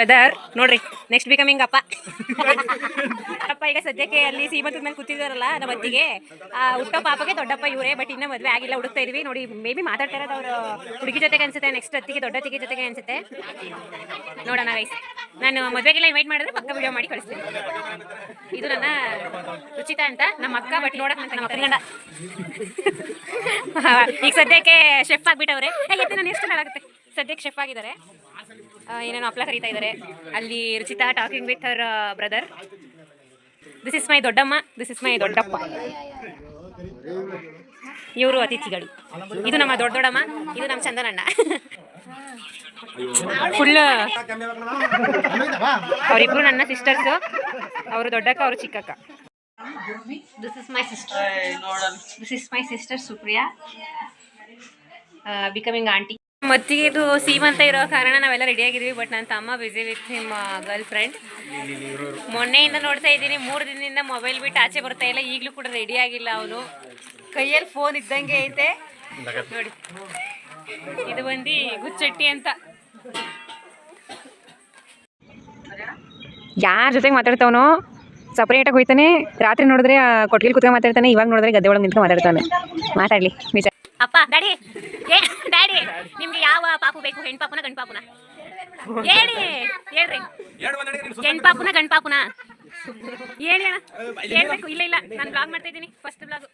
Brother ನೋಡ್ರಿ next becoming ಅಪ್ಪ. ಅಪ್ಪ ಈಗ ಸದ್ಯಕ್ಕೆ ಅಲ್ಲಿ ಸೀಮಂತದ ಮೇಲೆ ಕೂತಿದಾರಲ್ಲ ನಮ್ಮ ಅತ್ತಿಗೆ, ಹುಟ್ಟೋ ಪಾಪಗೆ ದೊಡ್ಡಪ್ಪ ಇವರೇ. ಬಟ್ ಇನ್ನೂ ಮದುವೆ ಆಗಿಲ್ಲ, ಹುಡುಕ್ತಾ ಇದೀವಿ. ನೋಡಿ ಮೇ ಬಿ ಮಾತಾಡ್ತಾ ಇರೋದು ಅವರು ಹುಡುಗಿ ಜೊತೆಗೆ ಅನ್ಸುತ್ತೆ, ನೆಕ್ಸ್ಟ್ ಅತ್ತಿಗೆ ದೊಡ್ಡ ಅತ್ತಿಗೆ ಜೊತೆಗೆ ಅನ್ಸುತ್ತೆ. ನೋಡೋಣ ಗೈಸ್, ನಾನು ಮದುವೆಗೆಲ್ಲ ಇನ್ವೈಟ್ ಮಾಡಿದ್ರೆ ಪಕ್ಕ ವಿಡಿಯೋ ಮಾಡಿ ಕಳಿಸ್ತೀನಿ. ಇದು ನನ್ನ ರುಚಿತಾ ಅಂತ ನಮ್ಮ ಅಕ್ಕ. ಬಟ್ ನೋಡಕ್ ನಮ್ಮ ಅಕ್ಕನ ಈಗ ಸದ್ಯಕ್ಕೆ ಶೆಫ್ ಆಗ್ಬಿಟ್ಟವ್ರೆ. ನಾನು ಎಷ್ಟು ಹಾಳಾಗುತ್ತೆ, ಸದ್ಯಕ್ಕೆ ಶೆಫ್ ಆಗಿದ್ದಾರೆ. ಏನೇನೋ ಹಪ್ಳ ಕರೀತಾ ಇದ್ದಾರೆ ಅಲ್ಲಿ. Ruchita talking with her brother. This is ಮೈ ದೊಡ್ಡಮ್ಮ, ದಿಸ್ ಇಸ್ ಮೈ ದೊಡ್ಡಪ್ಪ. ಇವರು ಅತಿಥಿಗಳು. ಇದು ನಮ್ಮ ದೊಡ್ಡಮ್ಮ, ಇದು ನಮ್ಮ ಚಂದನಣ್ಣ. ಫುಲ್ ಅವರಿಬ್ರು ನನ್ನ ಸಿಸ್ಟರ್ಸು. ಅವರು ದೊಡ್ಡಕ್ಕ, ಅವರು ಚಿಕ್ಕಕ್ಕ. This is my sister, this is my sister Supriya, becoming aunty. ಮತ್ತಿಗೆ ಇದು ಸೀಮಂತ ಇರೋ ಕಾರಣ ನಾವೆಲ್ಲ ರೆಡಿ ಆಗಿದ್ವಿ. ಬಟ್ ನನ್ನ ತಮ್ಮ busy with him girl friend. ಮೊನ್ನೆಯಿಂದ ನೋಡ್ತಾ ಇದ್ದೀನಿ, 3 ದಿನದಿಂದ ಮೊಬೈಲ್ ಬಿಟ್ಟು ಆಚೆ ಬರ್ತಾ ಇಲ್ಲ. ಈಗಲೂ ಕೂಡ ರೆಡಿ ಆಗಿಲ್ಲ ಅವನು. ಕೈಯಲ್ಲಿ ಫೋನ್ ಇದ್ದಂಗೆ ಐತೆ ನೋಡಿ. ಇದು ಬಂದು ಗುಚ್ಚಟ್ಟಿ ಅಂತ. ಯಾರ ಜೊತೆಗೆ ಮಾತಾಡ್ತಾವನೋ ಸಪ್ರೇಟಾಗಿ ಹೋಯ್ತಾನೆ. ರಾತ್ರಿ ನೋಡಿದ್ರೆ ಕೊಟ್ಟಿಗೆ ಕುತ್ಕೊಂಡು ಮಾತಾಡ್ತಾನೆ, ಇವಾಗ ನೋಡಿದ್ರೆ ಗದ್ದೆ ಒಳಗೆ ನಿಂತ್ಕೊಂಡು ಮಾತಾಡ್ತಾನೆ. ಮಾತಾಡಲಿ ನಿಜ. ಅಪ್ಪ ಡ್ಯಾಡಿ, ಡ್ಯಾಡಿ ನಿಮ್ಗೆ ಯಾವ ಪಾಪು ಬೇಕು, ಹೆಣ್ಣು ಪಾಪುನ ಗಂಡು ಪಾಪುನ? ಹೇಳ್ರಿ ಹೆಣ್ಣು ಪಾಪುನ ಗಂಡು ಪಾಪುನ ಹೇಳಿ ಅಣ್ಣ. ಹೇಳ್ಬೇಕು. ಇಲ್ಲ ನಾನು ಬ್ಲಾಗ್ ಮಾಡ್ತಾ ಇದ್ದೀನಿ, ಫಸ್ಟ್ ಬ್ಲಾಗ್.